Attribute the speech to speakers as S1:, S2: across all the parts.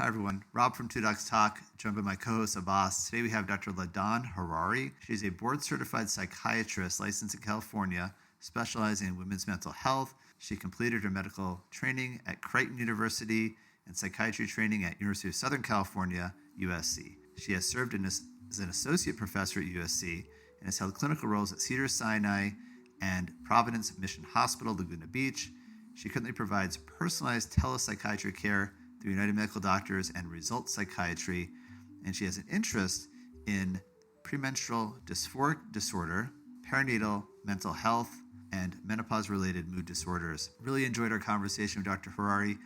S1: Hi, everyone. Rob from Two Docs Talk, joined by my co-host Abbas. Today we have Dr. Ladan Hariri. She's a board-certified psychiatrist licensed in California, specializing in women's mental health. She completed her medical training at Creighton University and psychiatry training at University of Southern California, USC. She has served as an associate professor at USC and has held clinical roles at Cedars-Sinai and Providence Mission Hospital, Laguna Beach. She currently provides personalized telepsychiatry care through United Medical Doctors and Result Psychiatry, and she has an interest in premenstrual dysphoric disorder, perinatal mental health, and menopause-related mood disorders. Really enjoyed our conversation with Dr. Hariri.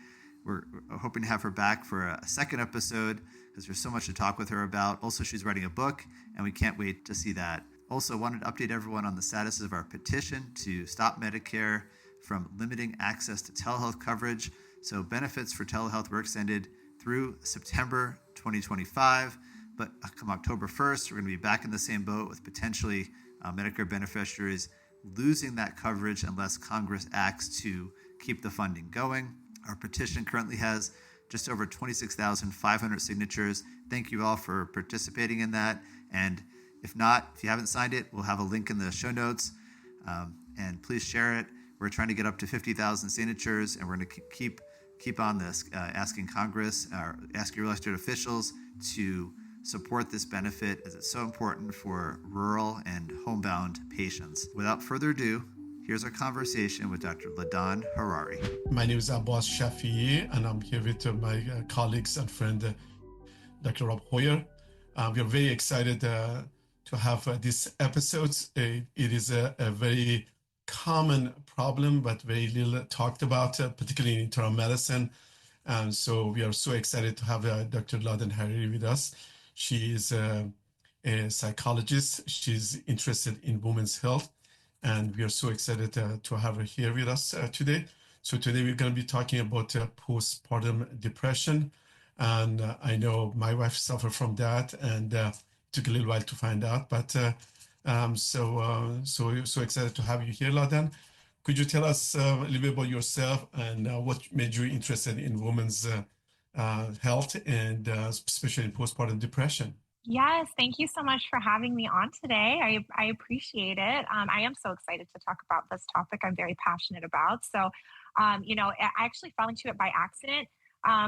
S1: We're hoping to have her back for a second episode because there's so much to talk with her about. Also, she's writing a book, and we can't wait to see that. Also, wanted to update everyone on the status of our petition to stop Medicare from limiting access to telehealth coverage. So benefits for telehealth were extended through September 2025, but come October 1st, we're going to be back in the same boat with potentially Medicare beneficiaries losing that coverage unless Congress acts to keep the funding going. Our petition currently has just over 26,500 signatures. Thank you all for participating in that. And if you haven't signed it, we'll have a link in the show notes. And please share it. We're trying to get up to 50,000 signatures, and we're going to keep on this, asking Congress, asking your elected officials to support this benefit as it's so important for rural and homebound patients. Without further ado, here's our conversation with Dr. Ladan Hariri.
S2: My name is Abbas Shafi'i, and I'm here with my colleagues and friend, Dr. Rob Hoyer. We are very excited to have this episode. It is a very common problem, but very little talked about, particularly in internal medicine. And so we are so excited to have Dr. Ladan Hariri with us. She is a psychologist. She's interested in women's health, and we are so excited to have her here with us today. So today we're going to be talking about postpartum depression. And I know my wife suffered from that, and it took a little while to find out, but so excited to have you here, Ladan. Could you tell us a little bit about yourself and what made you interested in women's health and especially in postpartum depression?
S3: Yes, thank you so much for having me on today. I appreciate it. I am so excited to talk about this topic I'm very passionate about. So, I actually fell into it by accident.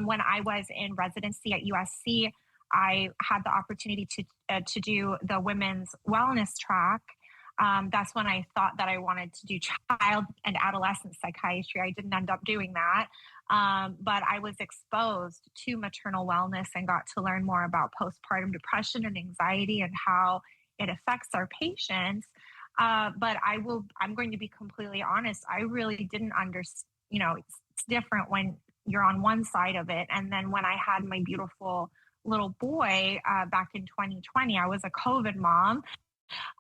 S3: When I was in residency at USC, I had the opportunity to do the women's wellness track. That's when I thought that I wanted to do child and adolescent psychiatry. I didn't end up doing that, but I was exposed to maternal wellness and got to learn more about postpartum depression and anxiety and how it affects our patients. But I'm going to be completely honest. I really didn't understand. It's different when you're on one side of it, and then when I had my beautiful little boy back in 2020, I was a COVID mom.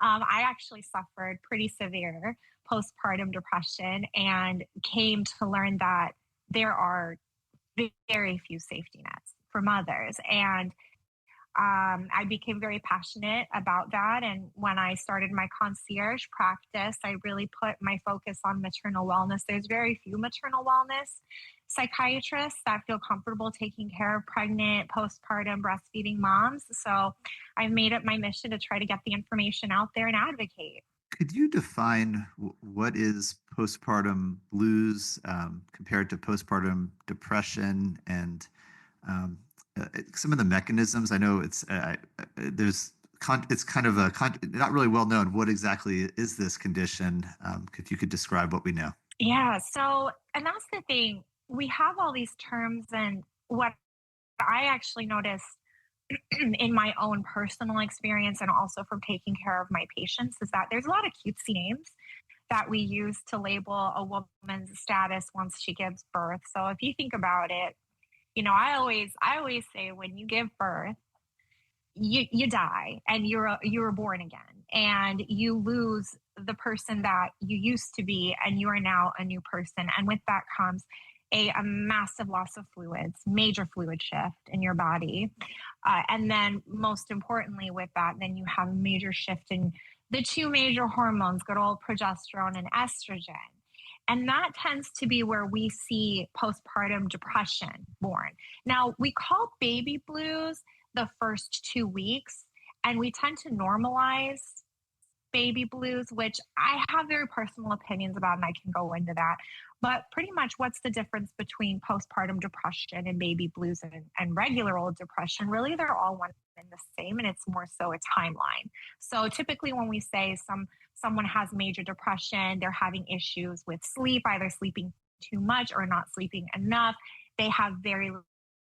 S3: I actually suffered pretty severe postpartum depression and came to learn that there are very few safety nets for mothers. And I became very passionate about that. And when I started my concierge practice, I really put my focus on maternal wellness. There's very few maternal wellness psychiatrists that feel comfortable taking care of pregnant, postpartum, breastfeeding moms. So I've made it my mission to try to get the information out there and advocate.
S1: Could you define what is postpartum blues compared to postpartum depression and some of the mechanisms? I know it's kind of not really well known. What exactly is this condition? If you could describe what we know.
S3: Yeah. So, and that's the thing. We have all these terms, and what I actually noticed in my own personal experience and also from taking care of my patients is that there's a lot of cutesy names that we use to label a woman's status once she gives birth. So if you think about it, I always say when you give birth, you die and you're born again, and you lose the person that you used to be, and you are now a new person. And with that comes a massive loss of fluids, major fluid shift in your body. And then most importantly with that, then you have a major shift in the two major hormones, good old progesterone and estrogen. And that tends to be where we see postpartum depression born. Now, we call baby blues the first 2 weeks, and we tend to normalize baby blues, which I have very personal opinions about, and I can go into that. But pretty much, what's the difference between postpartum depression and baby blues and regular old depression? Really, they're all one and the same, and it's more so a timeline. So typically, when we say someone has major depression, they're having issues with sleep, either sleeping too much or not sleeping enough. They have very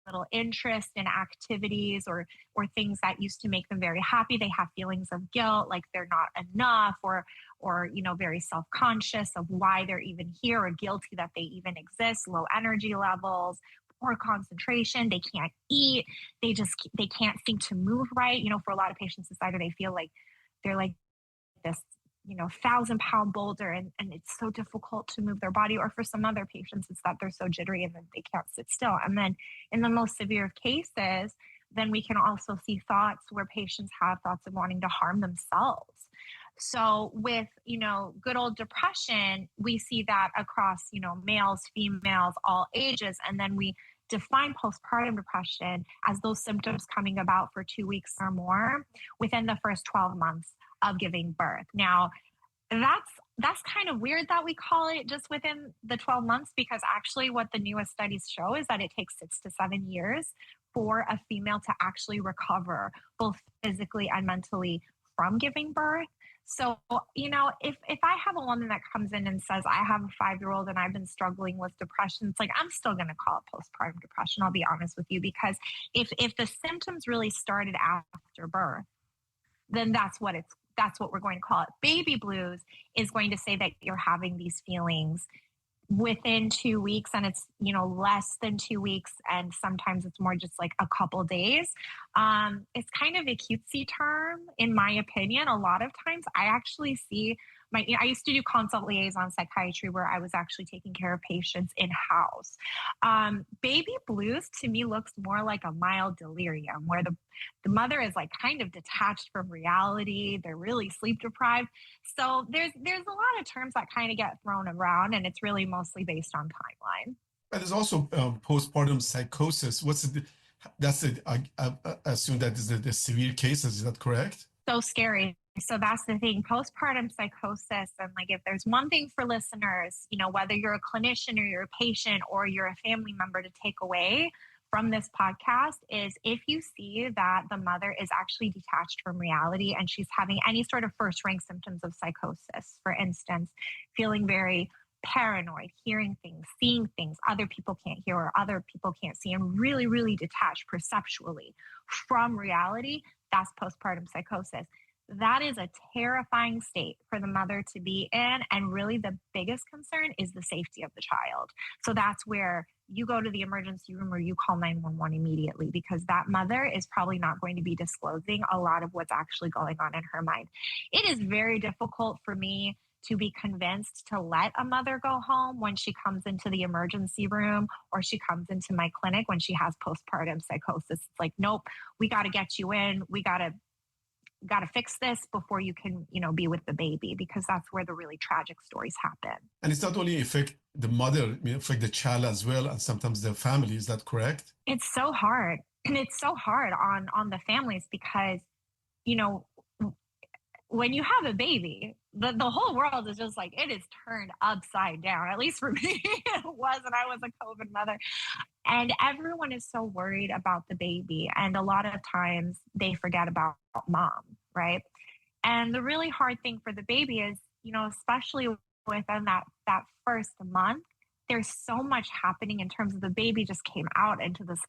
S3: little interest in activities or things that used to make them very happy. They have feelings of guilt, like they're not enough, or very self-conscious of why they're even here, or guilty that they even exist. Low energy levels, poor concentration. They can't eat. They can't seem to move right. For a lot of patients, it's either they feel like they're like this 1,000-pound boulder, and it's so difficult to move their body. Or for some other patients, it's that they're so jittery and that they can't sit still. And then in the most severe of cases, then we can also see thoughts where patients have thoughts of wanting to harm themselves. So with, good old depression, we see that across, males, females, all ages. And then we define postpartum depression as those symptoms coming about for 2 weeks or more within the first 12 months of giving birth. Now, that's kind of weird that we call it just within the 12 months, because actually what the newest studies show is that it takes 6 to 7 years for a female to actually recover both physically and mentally from giving birth. So, if I have a woman that comes in and says, I have a 5-year-old and I've been struggling with depression, it's like, I'm still going to call it postpartum depression. I'll be honest with you, because if the symptoms really started after birth, then that's what we're going to call it. Baby blues is going to say that you're having these feelings within 2 weeks, and it's less than 2 weeks, and sometimes it's more just like a couple days. It's kind of a cutesy term, in my opinion. A lot of times I actually see I used to do consult liaison psychiatry, where I was actually taking care of patients in-house. Baby blues to me looks more like a mild delirium, where the mother is like kind of detached from reality. They're really sleep deprived. So there's a lot of terms that kind of get thrown around, and it's really mostly based on timeline.
S2: And there's also postpartum psychosis. I assume that is the severe cases. Is that correct?
S3: So scary. So that's the thing, postpartum psychosis. And like, if there's one thing for listeners, whether you're a clinician or you're a patient or you're a family member, to take away from this podcast is, if you see that the mother is actually detached from reality and she's having any sort of first rank symptoms of psychosis, for instance, feeling very paranoid, hearing things, seeing things other people can't hear or other people can't see, and really, really detached perceptually from reality, that's postpartum psychosis. That is a terrifying state for the mother to be in. And really the biggest concern is the safety of the child. So that's where you go to the emergency room or you call 911 immediately, because that mother is probably not going to be disclosing a lot of what's actually going on in her mind. It is very difficult for me to be convinced to let a mother go home when she comes into the emergency room or she comes into my clinic when she has postpartum psychosis. It's like, nope, we got to get you in. We got to fix this before you can, be with the baby, because that's where the really tragic stories happen.
S2: And it's not only affect the mother, it affect the child as well, and sometimes the family. Is that correct?
S3: It's so hard. And it's so hard on the families, because, when you have a baby, the whole world is just like, it is turned upside down. At least for me, it was, and I was a COVID mother. And everyone is so worried about the baby. And a lot of times they forget about mom, right? And the really hard thing for the baby is, especially within that first month, there's so much happening in terms of the baby just came out into this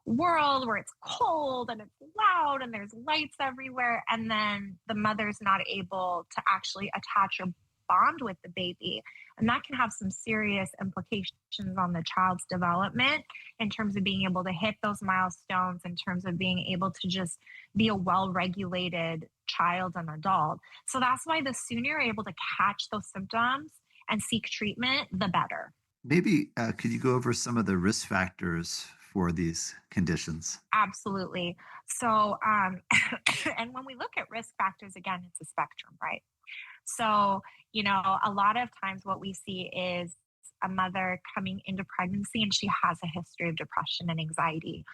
S3: world where it's cold and it's loud and there's lights everywhere. And then the mother's not able to actually attach or bond with the baby. And that can have some serious implications on the child's development in terms of being able to hit those milestones, in terms of being able to just be a well-regulated child and adult. So that's why the sooner you're able to catch those symptoms and seek treatment, the better.
S1: Maybe could you go over some of the risk factors for these conditions?
S3: Absolutely. So, and when we look at risk factors, again, it's a spectrum, right? So, a lot of times what we see is a mother coming into pregnancy and she has a history of depression and anxiety.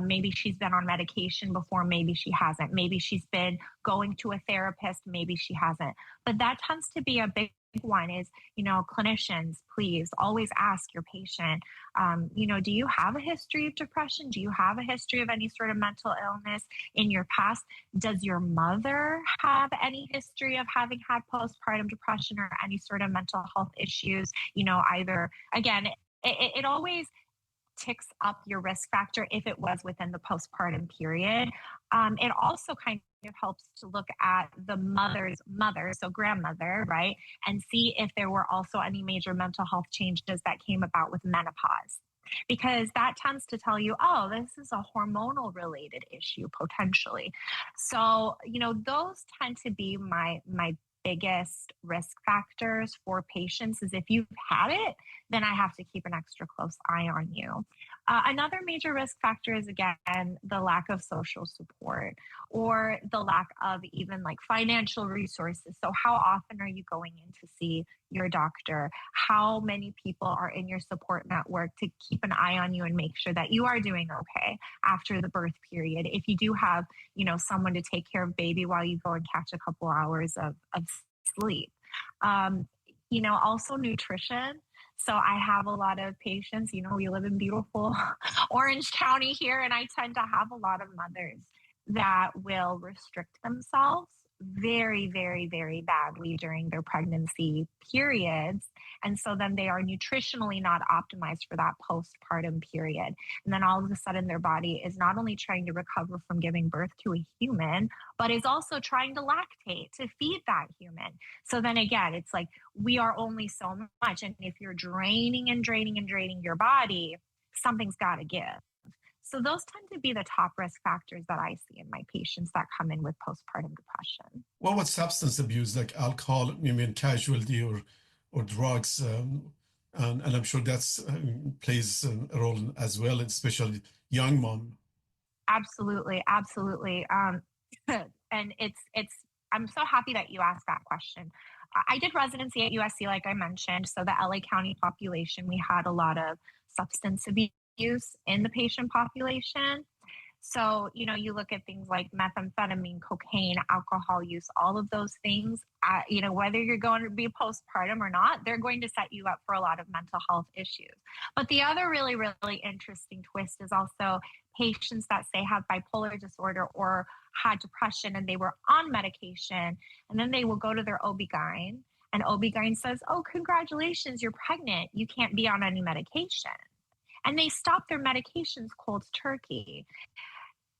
S3: Maybe she's been on medication before, maybe she hasn't. Maybe she's been going to a therapist, maybe she hasn't. But that tends to be a big one is, clinicians, please always ask your patient, do you have a history of depression? Do you have a history of any sort of mental illness in your past? Does your mother have any history of having had postpartum depression or any sort of mental health issues? Either, again, it always ticks up your risk factor if it was within the postpartum period. It also kind of helps to look at the mother's mother, so grandmother, right? And see if there were also any major mental health changes that came about with menopause. Because that tends to tell you, oh, this is a hormonal related issue potentially. So, those tend to be my biggest risk factors for patients is if you've had it, then I have to keep an extra close eye on you. Another major risk factor is, again, the lack of social support or the lack of even like financial resources. So how often are you going in to see your doctor? How many people are in your support network to keep an eye on you and make sure that you are doing okay after the birth period? If you do have, someone to take care of baby while you go and catch a couple hours of sleep. Also nutrition. So I have a lot of patients, we live in beautiful Orange County here, and I tend to have a lot of mothers that will restrict themselves very, very, very badly during their pregnancy periods. And so then they are nutritionally not optimized for that postpartum period. And then all of a sudden their body is not only trying to recover from giving birth to a human, but is also trying to lactate to feed that human. So then again, it's like we are only so much. And if you're draining and draining and draining your body, something's got to give. So those tend to be the top risk factors that I see in my patients that come in with postpartum depression.
S2: What about substance abuse, like alcohol, casualty or drugs? And I'm sure that's plays a role as well, especially young mom.
S3: Absolutely. And I'm so happy that you asked that question. I did residency at USC, like I mentioned. So the LA County population, we had a lot of substance abuse in the patient population. So, you look at things like methamphetamine, cocaine, alcohol use, all of those things, whether you're going to be postpartum or not, they're going to set you up for a lot of mental health issues. But the other really, really interesting twist is also patients that say have bipolar disorder or had depression and they were on medication, and then they will go to their OB-GYN, and OB-GYN says, oh, congratulations, you're pregnant. You can't be on any medication. And they stop their medications cold turkey.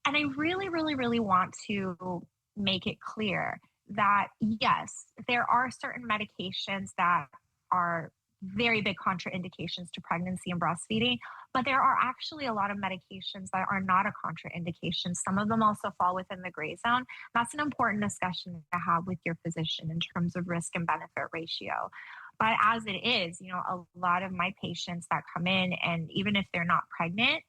S3: And I really, really, really want to make it clear that, yes, there are certain medications that are very big contraindications to pregnancy and breastfeeding, but there are actually a lot of medications that are not a contraindication. Some of them also fall within the gray zone. That's an important discussion to have with your physician in terms of risk and benefit ratio. But as it is, a lot of my patients that come in, and even if they're not pregnant,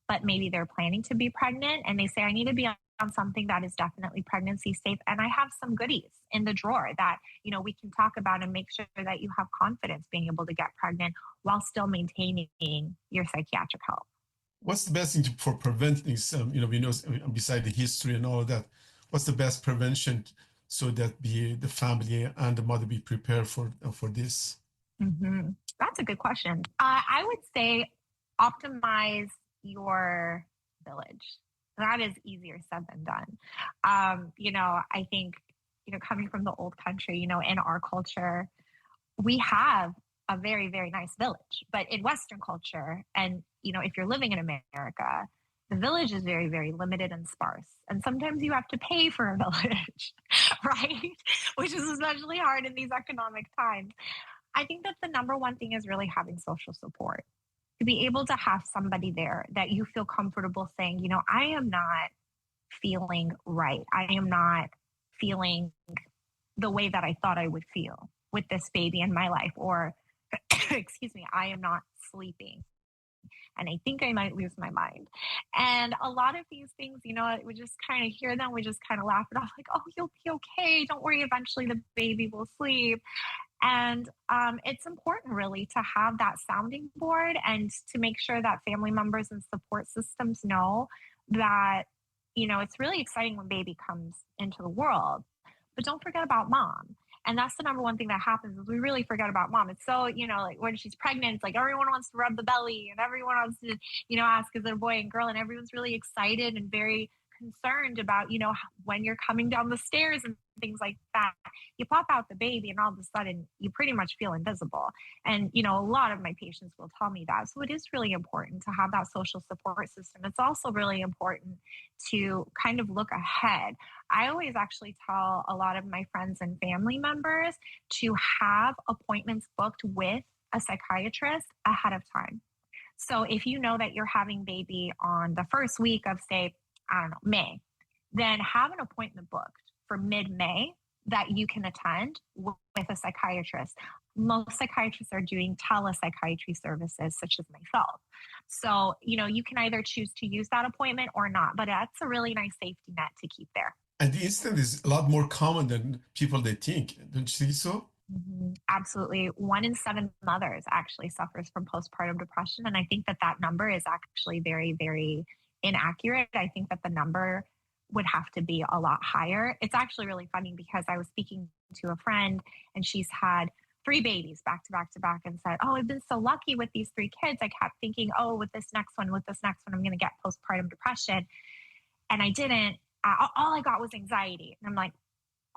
S3: but maybe they're planning to be pregnant and they say, I need to be on something that is definitely pregnancy safe. And I have some goodies in the drawer that, we can talk about and make sure that you have confidence being able to get pregnant while still maintaining your psychiatric health.
S2: What's the best thing for preventing some, we know beside the history and all of that, what's the best prevention so that the family and the mother be prepared for this?
S3: Mm-hmm. That's a good question. I would say optimize your village. That is easier said than done. I think, coming from the old country, in our culture, we have a very, very nice village. But in Western culture, and, if you're living in America, the village is very, very limited and sparse. And sometimes you have to pay for a village, right? Which is especially hard in these economic times. I think that the number one thing is really having social support. To be able to have somebody there that you feel comfortable saying, I am not feeling right. I am not feeling the way that I thought I would feel with this baby in my life. Or, excuse me, I am not sleeping. And I think I might lose my mind. And a lot of these things, we just kind of hear them. We just kind of laugh it off like, oh, you'll be okay. Don't worry. Eventually the baby will sleep. And it's important really to have that sounding board and to make sure that family members and support systems know that, it's really exciting when baby comes into the world, but don't forget about mom. And that's the number one thing that happens is we really forget about mom. It's so, like when she's pregnant, it's like everyone wants to rub the belly and everyone wants to, ask is it a boy and girl, and everyone's really excited and very concerned about, when you're coming down the stairs and things like that. You pop out the baby and all of a sudden you pretty much feel invisible. And, a lot of my patients will tell me that. So it is really important to have that social support system. It's also really important to kind of look ahead. I always actually tell a lot of my friends and family members to have appointments booked with a psychiatrist ahead of time. So if you know that you're having baby on the first week of, say, I don't know, May, then have an appointment booked for mid-May that you can attend with a psychiatrist. Most psychiatrists are doing telepsychiatry services, such as myself. So, you can either choose to use that appointment or not, but that's a really nice safety net to keep there.
S2: And the incident is a lot more common than people they think. Don't you think so?
S3: Mm-hmm. Absolutely. 1 in 7 mothers actually suffers from postpartum depression. And I think that number is actually very, very inaccurate. I think that the number would have to be a lot higher. It's actually really funny because I was speaking to a friend and she's had 3 babies back to back to back and said, oh, I've been so lucky with these 3 kids. I kept thinking, oh, with this next one, I'm going to get postpartum depression. And I didn't. All I got was anxiety. And I'm like,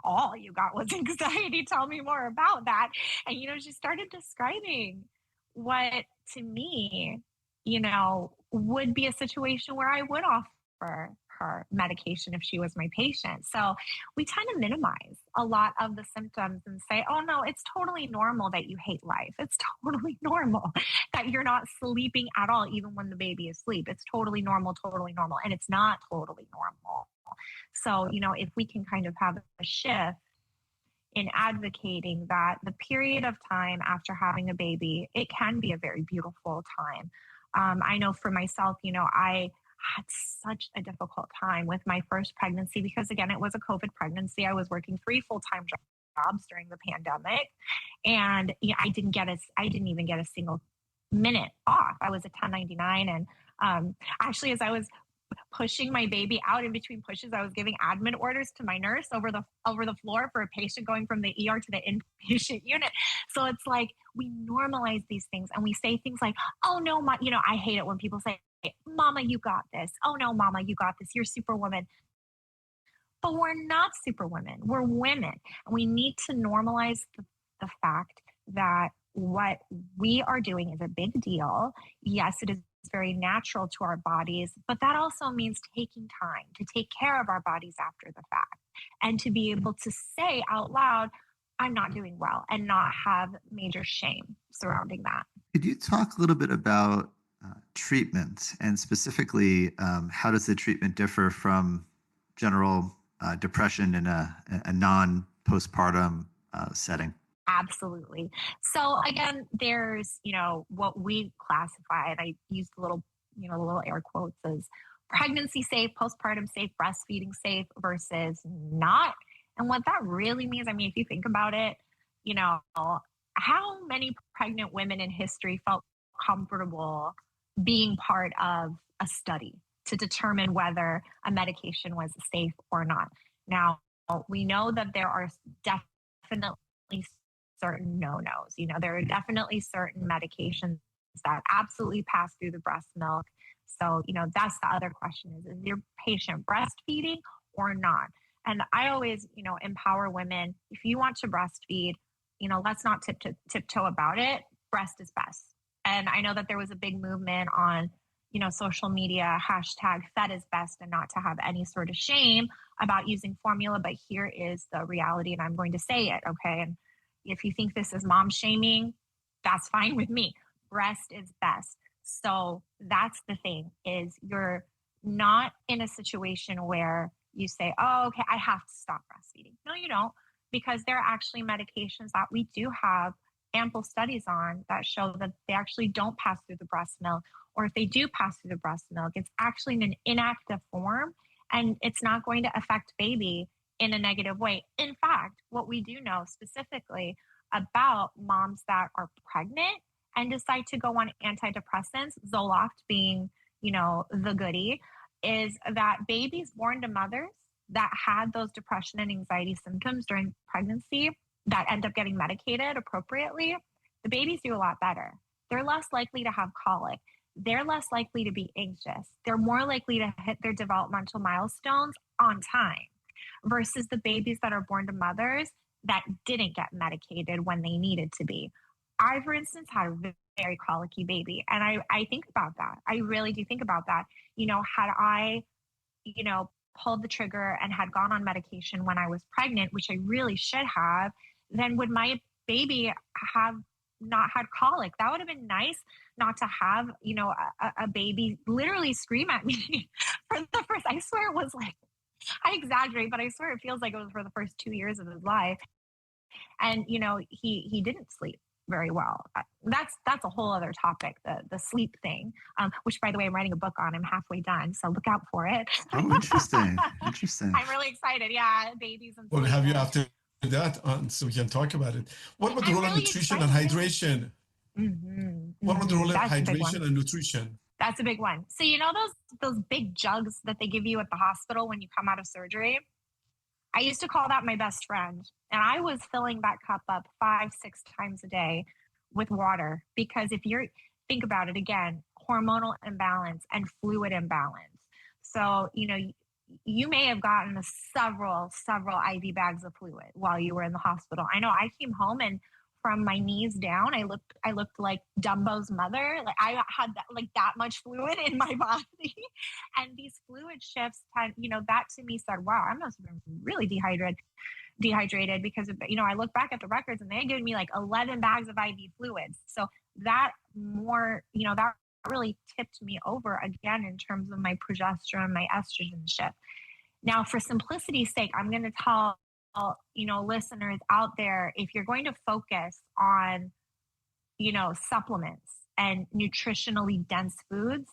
S3: all you got was anxiety. Tell me more about that. And, she started describing what to me, would be a situation where I would offer her medication if she was my patient. So we tend to minimize a lot of the symptoms and say, oh no, it's totally normal that you hate life. It's totally normal that you're not sleeping at all, even when the baby is asleep. It's totally normal. And it's not totally normal. So, if we can kind of have a shift in advocating that the period of time after having a baby, it can be a very beautiful time. I know for myself, I had such a difficult time with my first pregnancy because, again, it was a COVID pregnancy. I was working 3 full-time jobs during the pandemic, and I didn't even get a single minute off. I was a 1099, and actually, as I was pushing my baby out in between pushes, I was giving admin orders to my nurse over the floor for a patient going from the ER to the inpatient unit. So it's like we normalize these things and we say things like, oh no, I hate it when people say, mama, you got this. Oh no, mama, you got this. You're superwoman. But we're not superwomen. We're women. And we need to normalize the fact that what we are doing is a big deal. Yes, it is very natural to our bodies, but that also means taking time to take care of our bodies after the fact and to be able to say out loud, I'm not doing well, and not have major shame surrounding that.
S1: Could you talk a little bit about treatment, and specifically how does the treatment differ from general depression in a non-postpartum setting?
S3: Absolutely. So again, there's, what we classify, and I use the little air quotes, as pregnancy safe, postpartum safe, breastfeeding safe versus not. And what that really means, if you think about it, how many pregnant women in history felt comfortable being part of a study to determine whether a medication was safe or not? Now, we know that there are definitely certain no-nos. There are definitely certain medications that absolutely pass through the breast milk. So, that's the other question is your patient breastfeeding or not? And I always, empower women, if you want to breastfeed, let's not tiptoe about it. Breast is best. And I know that there was a big movement on, social media, hashtag fed is best, and not to have any sort of shame about using formula. But here is the reality, and I'm going to say it, okay? And if you think this is mom shaming, that's fine with me. Breast is best. So that's the thing, is you're not in a situation where you say, oh, okay, I have to stop breastfeeding. No, you don't, because there are actually medications that we do have ample studies on that show that they actually don't pass through the breast milk, or if they do pass through the breast milk, it's actually in an inactive form and it's not going to affect baby in a negative way. In fact, what we do know specifically about moms that are pregnant and decide to go on antidepressants, Zoloft being, the goodie, is that babies born to mothers that had those depression and anxiety symptoms during pregnancy that end up getting medicated appropriately, the babies do a lot better. They're less likely to have colic. They're less likely to be anxious. They're more likely to hit their developmental milestones on time versus the babies that are born to mothers that didn't get medicated when they needed to be. I, for instance, had a very colicky baby. And I think about that. I really do think about that. Had I, pulled the trigger and had gone on medication when I was pregnant, which I really should have, then would my baby have not had colic? That would have been nice not to have, a baby literally scream at me for the first, I swear it was like, I exaggerate, but I swear it feels like it was for the first 2 years of his life. And, he didn't sleep very well. That's a whole other topic, the sleep thing, which, by the way, I'm writing a book on. I'm halfway done, so look out for it.
S1: Oh, interesting. Interesting.
S3: I'm really excited. Yeah, babies and
S2: We'll
S3: sleep.
S2: have you after that on so we can talk about it. What about the role of nutrition and hydration? What about the role of hydration and nutrition?
S3: That's a big one. So those big jugs that they give you at the hospital when you come out of surgery? I used to call that my best friend. And I was filling that cup up 5-6 times a day with water, because think about it again, hormonal imbalance and fluid imbalance. So, you may have gotten several IV bags of fluid while you were in the hospital. I know I came home and from my knees down, I looked like Dumbo's mother. Like I had that much fluid in my body. And these fluid shifts that to me said, wow, I must have been really dehydrated because I look back at the records and they had given me like 11 bags of IV fluids. So that that really tipped me over again in terms of my progesterone, my estrogen shift. Now, for simplicity's sake, I'm going to tell listeners out there, if you're going to focus on supplements and nutritionally dense foods,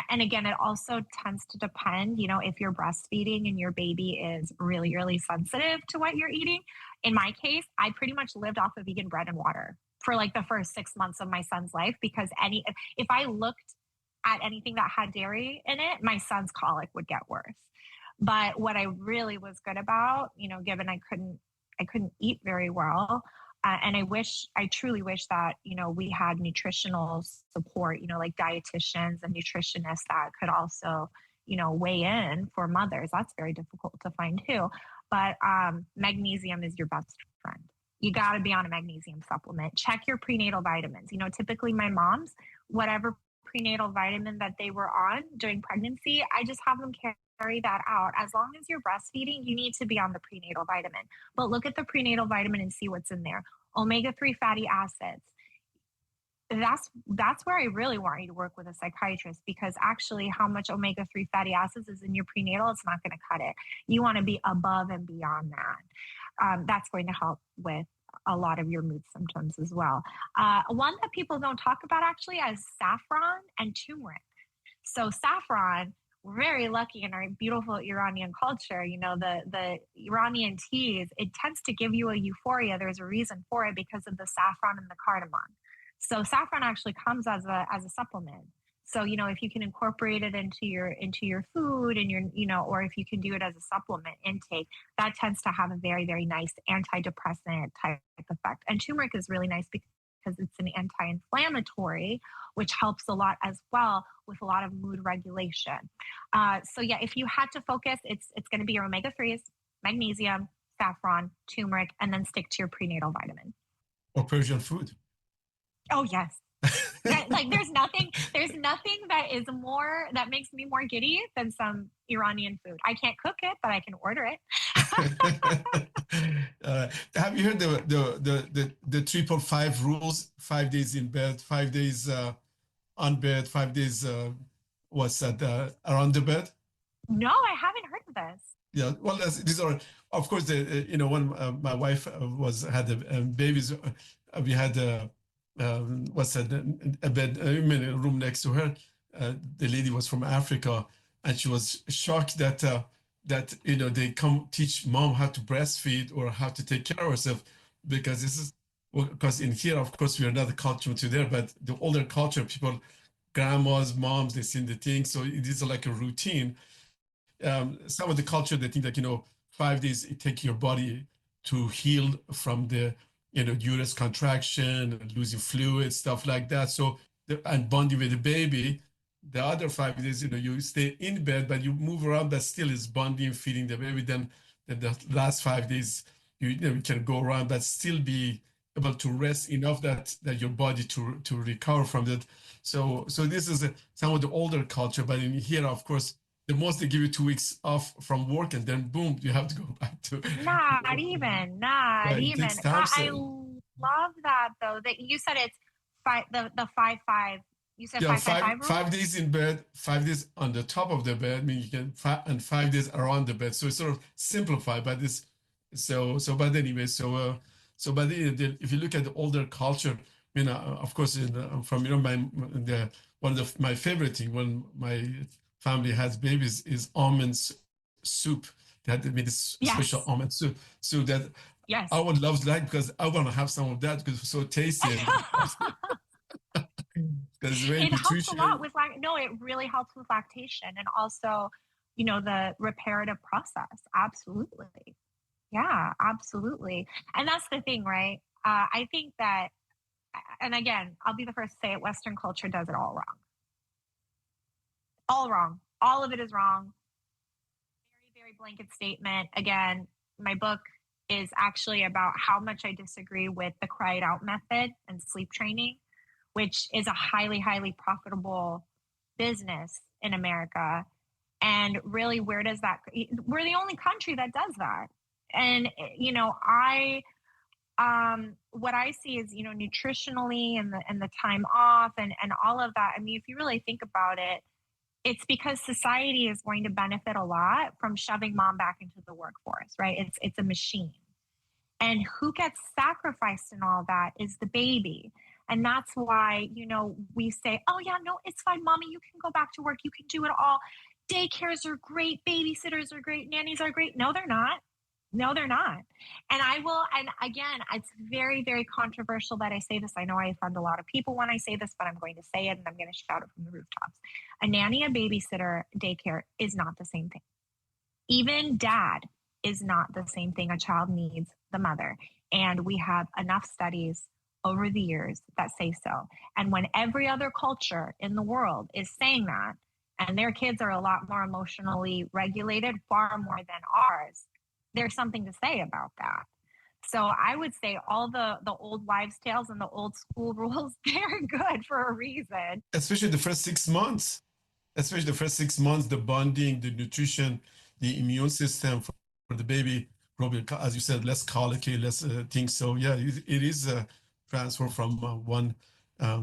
S3: and again, it also tends to depend, if you're breastfeeding and your baby is really, really sensitive to what you're eating. In my case, I pretty much lived off of vegan bread and water for like the first 6 months of my son's life, because if I looked at anything that had dairy in it, my son's colic would get worse. But what I really was good about, given I couldn't eat very well, and I truly wish that, we had nutritional support, like dietitians and nutritionists that could also, weigh in for mothers. That's very difficult to find too. But magnesium is your best friend. You got to be on a magnesium supplement. Check your prenatal vitamins. Typically my moms, whatever prenatal vitamin that they were on during pregnancy, I just have them carry that out. As long as you're breastfeeding, you need to be on the prenatal vitamin. But look at the prenatal vitamin and see what's in there. Omega-3 fatty acids. That's where I really want you to work with a psychiatrist, because actually how much omega-3 fatty acids is in your prenatal, it's not going to cut it. You want to be above and beyond that. That's going to help with a lot of your mood symptoms as well. One that people don't talk about actually is saffron and turmeric. So saffron, we're very lucky in our beautiful Iranian culture. The Iranian teas, it tends to give you a euphoria. There's a reason for it because of the saffron and the cardamom. So saffron actually comes as a supplement. So, if you can incorporate it into your food and or if you can do it as a supplement intake, that tends to have a very, very nice antidepressant type effect. And turmeric is really nice because it's an anti-inflammatory, which helps a lot as well with a lot of mood regulation. So yeah, if you had to focus, it's going to be your omega-3s, magnesium, saffron, turmeric, and then stick to your prenatal vitamin.
S2: Or Persian food.
S3: Oh yes. There's nothing that makes me more giddy than some Iranian food. I can't cook it, but I can order it.
S2: Have you heard the 3-5 rules? 5 days in bed, 5 days on bed, 5 days around the bed?
S3: No, I haven't heard of this.
S2: Yeah, well, these are, of course, when my wife had babies, we had a bed, a room next to her. The lady was from Africa, and she was shocked that they come teach mom how to breastfeed or how to take care of herself, because this is because in here, of course, we are not a culture to there, but the older culture, people, grandmas, moms, they seen the thing. So it is like a routine. Some of the culture, they think that, 5 days, it takes your body to heal from the, uterus contraction, losing fluid, stuff like that. So, and bonding with the baby, the other 5 days, you stay in bed, but you move around, but still is bonding, feeding the baby. Then the last 5 days, you can go around, but still be able to rest enough that your body to recover from that. So this is some of the older culture, but in here, of course, the most they give you 2 weeks off from work, and then boom, you have to go back to
S3: Not
S2: work.
S3: even,
S2: Yeah,
S3: not
S2: it
S3: even.
S2: takes time.
S3: I
S2: So
S3: love that though. That you said it's five, the 5-5. You said
S2: yeah,
S3: 5-5-5 rule.
S2: 5 days in bed, 5 days on the top of the bed. I mean, you can and 5 days around the bed. So it's sort of simplified, but this. But anyway, but if you look at the older culture, of course, from one of my favorite thing when my family has babies is soup. They had made this special
S3: Yes,
S2: almond soup, so that
S3: yes.
S2: I would love that because I want to have some of that because it's so tasty and because it's very
S3: It helps a lot
S2: nutritious.
S3: with no, it really helps with lactation and also, the reparative process. Absolutely. Yeah, absolutely. And that's the thing, right? I think that, and again, I'll be the first to say it, Western culture does it all wrong. All wrong. All of it is wrong. Very, very blanket statement. Again, my book is actually about how much I disagree with the cry it out method and sleep training, which is a highly, highly profitable business in America. And really, where does that, we're the only country that does that. And, what I see is, nutritionally and the time off and all of that. I mean, if you really think about it, it's because society is going to benefit a lot from shoving mom back into the workforce, right? It's a machine. And who gets sacrificed in all that is the baby. And that's why, we say, oh, yeah, no, it's fine, mommy. You can go back to work. You can do it all. Daycares are great. Babysitters are great. Nannies are great. No, they're not. No, they're not. And again, it's very, very controversial that I say this. I know I offend a lot of people when I say this, but I'm going to say it and I'm going to shout it from the rooftops. A nanny, a babysitter, daycare is not the same thing. Even dad is not the same thing. A child needs the mother. And we have enough studies over the years that say so. And when every other culture in the world is saying that, and their kids are a lot more emotionally regulated, far more than ours, there's something to say about that. So I would say all the old wives' tales and the old school rules, they're good for a reason.
S2: Especially the first 6 months. Especially the first 6 months, the bonding, the nutrition, the immune system for the baby, probably, as you said, less colicky, less things. So yeah, it is a transfer from one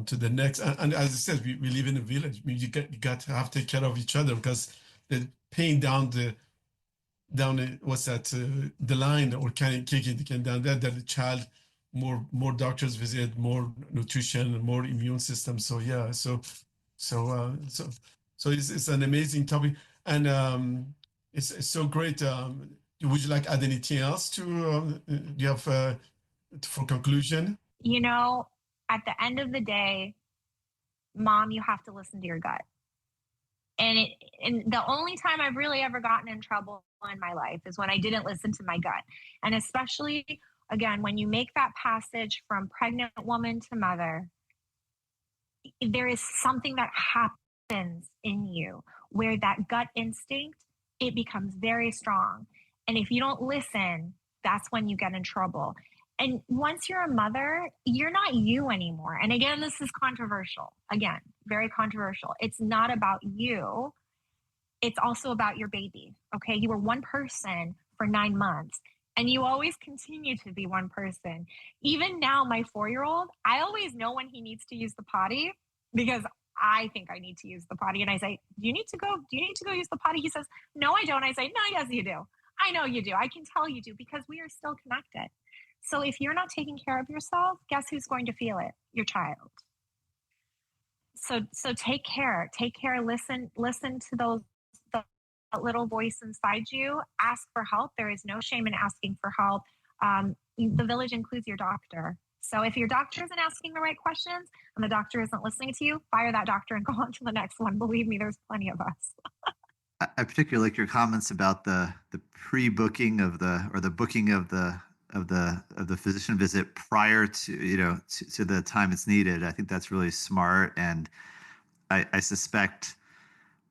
S2: to the next. And as I said, we live in a village. I mean, you got to have to take care of each other because they're paying down what's that the line or kicking down that the child more doctors visit, more nutrition, more immune system. So yeah, so it's an amazing topic, and it's so great. Would you like add anything else to do you have for conclusion?
S3: At the end of the day, mom, you have to listen to your gut. And the only time I've really ever gotten in trouble in my life is when I didn't listen to my gut. And especially, again, when you make that passage from pregnant woman to mother, there is something that happens in you where that gut instinct, it becomes very strong. And if you don't listen, that's when you get in trouble. And once you're a mother, you're not you anymore. And again, this is controversial. Again, very controversial. It's not about you. It's also about your baby. Okay. You were one person for 9 months and you always continue to be one person. Even now, my 4-year-old, I always know when he needs to use the potty because I think I need to use the potty. And I say, do you need to go use the potty? He says, no, I don't. I say, no, yes, you do. I know you do. I can tell you do because we are still connected. So if you're not taking care of yourself, guess who's going to feel it? Your child. So take care, listen to the little voice inside you, ask for help. There is no shame in asking for help. The village includes your doctor. So if your doctor isn't asking the right questions and the doctor isn't listening to you, fire that doctor and go on to the next one. Believe me, there's plenty of us.
S1: I particularly like your comments about the pre-booking of the or the booking of the physician visit prior to to the time it's needed. I think that's really smart, and I suspect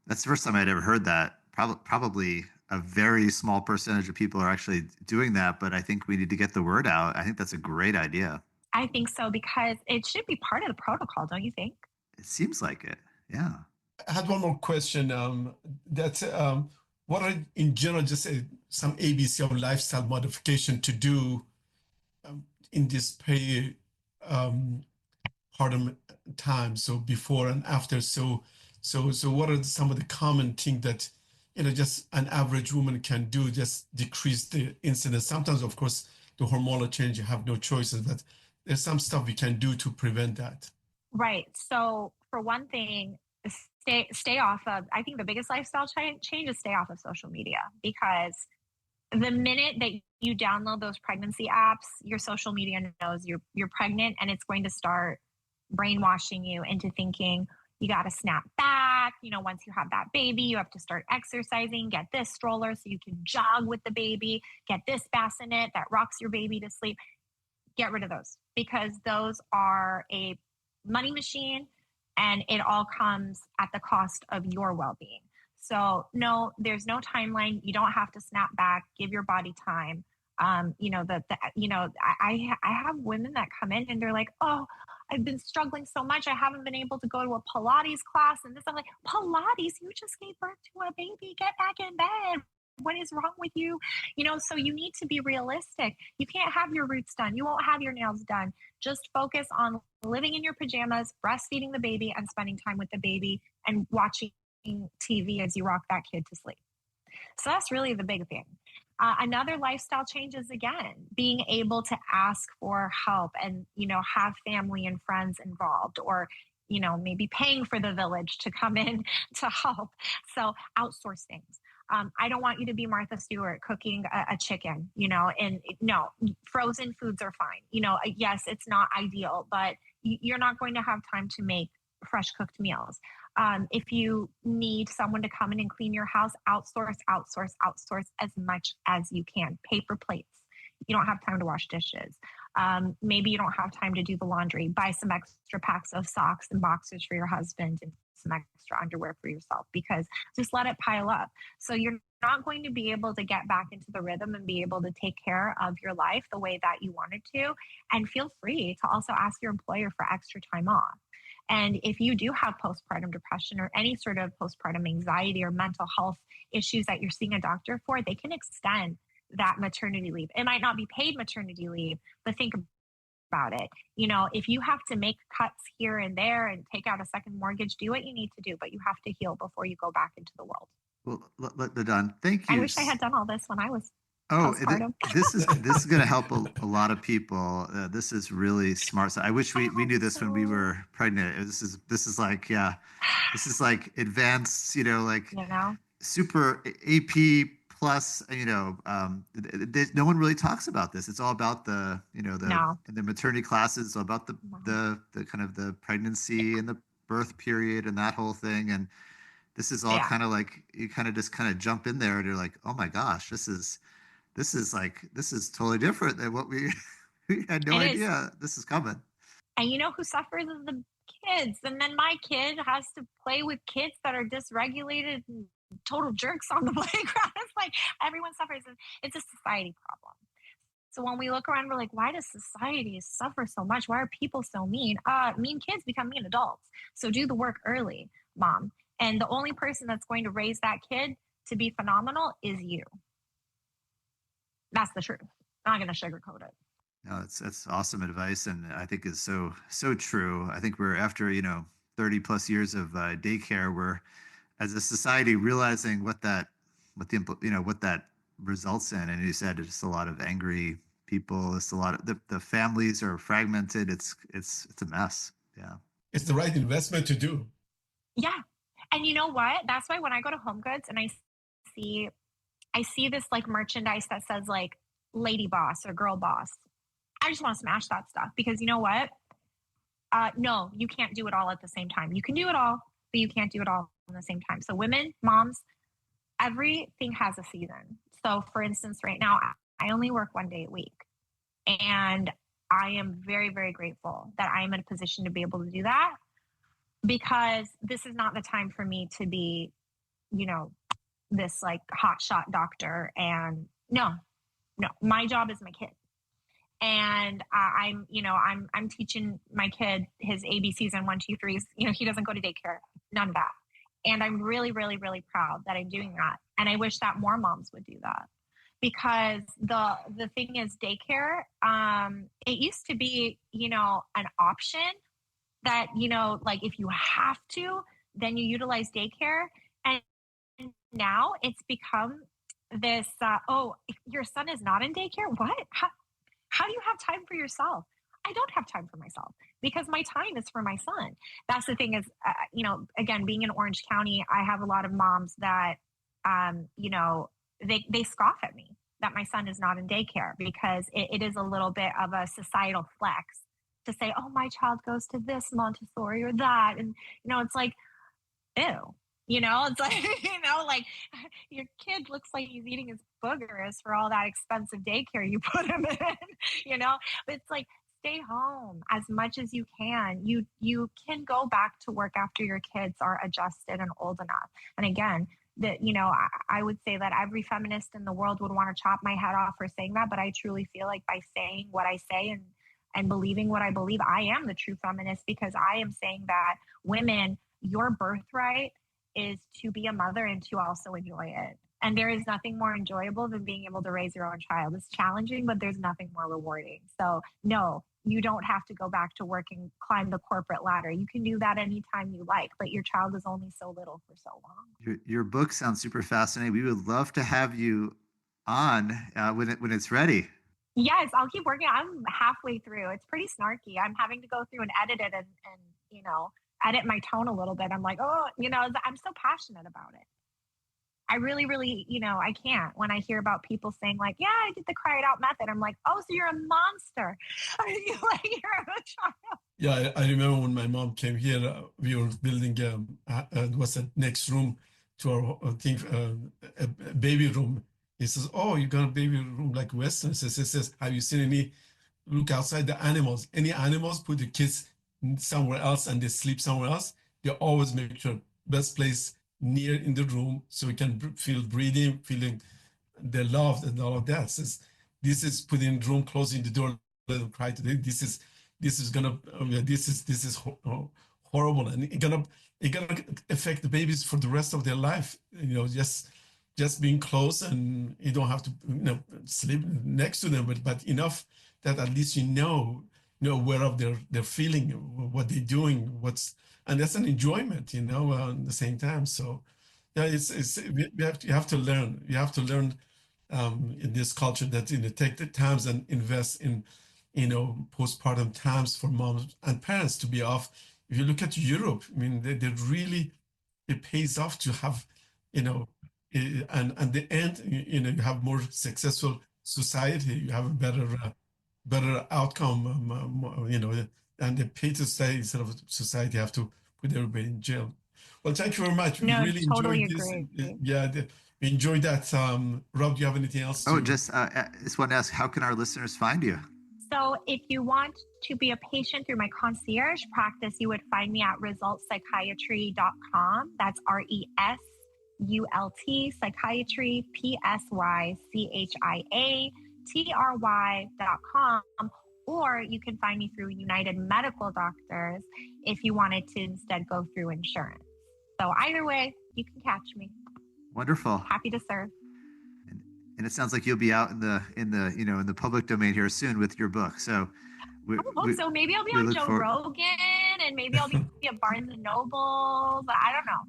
S1: that's the first time I'd ever heard that. Probably a very small percentage of people are actually doing that, but I think we need to get the word out. I think that's a great idea.
S3: I think so because it should be part of the protocol, don't you think?
S1: It seems like it. Yeah.
S2: I had one more question. What are in general just some ABC of lifestyle modification to do in this peri um, postpartum time, so before and after? So what are some of the common things that just an average woman can do just decrease the incidence? Sometimes, of course, the hormonal change, you have no choices, but there's some stuff we can do to prevent that.
S3: Right. So for one thing, stay off of. I think the biggest lifestyle change is stay off of social media, because the minute that you download those pregnancy apps, your social media knows you're pregnant, and it's going to start brainwashing you into thinking you got to snap back. Once you have that baby, you have to start exercising, get this stroller so you can jog with the baby, get this bassinet that rocks your baby to sleep. Get rid of those, because those are a money machine, and it all comes at the cost of your well-being. So no, there's no timeline. You don't have to snap back. Give your body time. I have women that come in and they're like, oh, I've been struggling so much. I haven't been able to go to a Pilates class and this. I'm like, Pilates? You just gave birth to a baby. Get back in bed. What is wrong with you? So you need to be realistic. You can't have your roots done. You won't have your nails done. Just focus on living in your pajamas, breastfeeding the baby, and spending time with the baby and watching TV as you rock that kid to sleep. So that's really the big thing. Another lifestyle change is, again, being able to ask for help and, have family and friends involved, or, maybe paying for the village to come in to help. So outsource things. I don't want you to be Martha Stewart cooking a chicken, and no, frozen foods are fine. Yes, it's not ideal, but you're not going to have time to make fresh cooked meals. If you need someone to come in and clean your house, outsource as much as you can. Paper plates. You don't have time to wash dishes. Maybe you don't have time to do the laundry. Buy some extra packs of socks and boxers for your husband and some extra underwear for yourself, because just let it pile up. So you're not going to be able to get back into the rhythm and be able to take care of your life the way that you wanted to. And feel free to also ask your employer for extra time off. And if you do have postpartum depression or any sort of postpartum anxiety or mental health issues that you're seeing a doctor for, they can extend that maternity leave. It might not be paid maternity leave, but think about it. If you have to make cuts here and there and take out a second mortgage, do what you need to do, but you have to heal before you go back into the world.
S1: Well, Ladan, thank you.
S3: I wish I had done all this when I was postpartum.
S1: This is going to help a lot of people. This is really smart. So I wish we knew this when we were pregnant. This is like advanced, super AP plus. No one really talks about this. It's all about the maternity classes, all about the kind of the pregnancy and the birth period and that whole thing. And this is all kind of like you kind of just jump in there and you're like, oh my gosh, this is totally different than what we had no idea this is coming.
S3: And who suffers is the kids. And then my kid has to play with kids that are dysregulated and total jerks on the playground. It's like everyone suffers. And it's a society problem. So when we look around, we're like, why does society suffer so much? Why are people so mean? Mean kids become mean adults. So do the work early, mom. And the only person that's going to raise that kid to be phenomenal is you. That's the truth. I'm not going to sugarcoat it.
S1: No, that's awesome advice, and I think is so true. I think we're after 30 plus years of daycare, we're as a society realizing what that results in. And you said it's a lot of angry people. It's a lot of the families are fragmented. It's a mess. Yeah,
S2: it's the right investment to do.
S3: Yeah, and you know what? That's why when I go to Home Goods and I see this like merchandise that says like lady boss or girl boss, I just want to smash that stuff because you know what? No, you can't do it all at the same time. You can do it all, but you can't do it all at the same time. So women, moms, everything has a season. So for instance, right now, I only work 1 day a week. And I am very, very grateful that I am in a position to be able to do that because this is not the time for me to be, this like hotshot doctor. And no, my job is my kid. And I'm teaching my kid his ABCs and 1, 2, 3s. He doesn't go to daycare, none of that. And I'm really, really, really proud that I'm doing that. And I wish that more moms would do that because the thing is daycare, it used to be, an option that, like if you have to, then you utilize daycare. And now it's become this, your son is not in daycare? What? How do you have time for yourself? I don't have time for myself because my time is for my son. That's the thing is, again, being in Orange County, I have a lot of moms that, they scoff at me that my son is not in daycare because it is a little bit of a societal flex to say, oh, my child goes to this Montessori or that. And, it's like, ew. It's like, like your kid looks like he's eating his boogers for all that expensive daycare you put him in, but it's like, stay home as much as you can. You can go back to work after your kids are adjusted and old enough. And again, that, I would say that every feminist in the world would want to chop my head off for saying that. But I truly feel like by saying what I say and believing what I believe, I am the true feminist because I am saying that women, your birthright is to be a mother and to also enjoy it. And there is nothing more enjoyable than being able to raise your own child. It's challenging, but there's nothing more rewarding. So no, you don't have to go back to work and climb the corporate ladder. You can do that anytime you like, but your child is only so little for so long.
S1: Your book sounds super fascinating. We would love to have you on when it's ready.
S3: Yes, I'll keep working. I'm halfway through. It's pretty snarky. I'm having to go through and edit it and edit my tone a little bit. I'm like, I'm so passionate about it. I really, really, I can't. When I hear about people saying like, yeah, I did the cry it out method. I'm like, oh, so you're a monster. You're a child.
S2: Yeah, I remember when my mom came here, we were building, what's the next room to our a baby room. He says, oh, you got a baby room like Western. He says, have you seen any, look outside the animals, any animals put the kids somewhere else and they sleep somewhere else? They always make sure best place near in the room so we can feel breathing, feeling they're loved and all of that. Says, this is putting room, closing the door, let them cry today. This is gonna this is horrible, and it gonna affect the babies for the rest of their life. Just being close, and you don't have to sleep next to them, but enough that at least aware of their feeling, what they're doing, and that's an enjoyment, at the same time. So yeah, you have to learn. You have to learn in this culture that take the times and invest in postpartum times for moms and parents to be off. If you look at Europe, I mean, they really, it pays off to have and the end, you have more successful society, you have a better outcome, and they pay to stay instead of society have to put everybody in jail. Well, thank you very much. We really
S3: totally
S2: enjoyed this.
S3: agree.
S2: Yeah, we enjoyed that. Rob, do you have anything else?
S1: Just want to ask, how can our listeners find you?
S3: So if you want to be a patient through my concierge practice, you would find me at resultpsychiatry.com. That's RESULT psychiatry, PSYCHIATRY.com. Or you can find me through United Medical Doctors if you wanted to instead go through insurance. So either way, you can catch me.
S1: Wonderful.
S3: Happy to serve.
S1: And it sounds like you'll be out in the public domain here soon with your book. So
S3: I hope so. Maybe I'll be on Joe Rogan, and maybe I'll be at Barnes and Noble. But I don't know.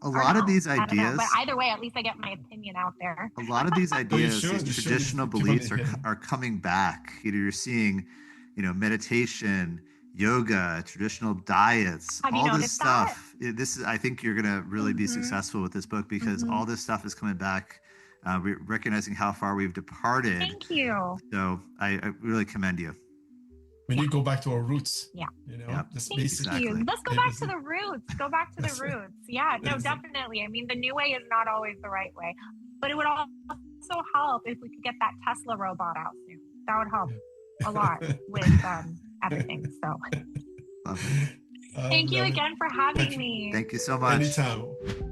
S1: A lot of these ideas,
S3: but either way, at least I get my opinion out there.
S1: A lot of these ideas, these traditional beliefs are coming back. You're seeing, meditation, yoga, traditional diets, all this stuff. I think you're gonna really be successful with this book because all this stuff is coming back. We're recognizing how far we've departed.
S3: Thank you.
S1: So I really commend you.
S2: we need to go back to our roots.
S3: Yeah.
S2: This
S3: Thank
S2: basic.
S3: you. Let's go back to the roots. Go back to the roots. Yeah, no, definitely. I mean, the new way is not always the right way, but it would also help if we could get that Tesla robot out soon. That would help a lot with everything. So, thank you again for having me.
S1: Thank you so much.
S2: Anytime.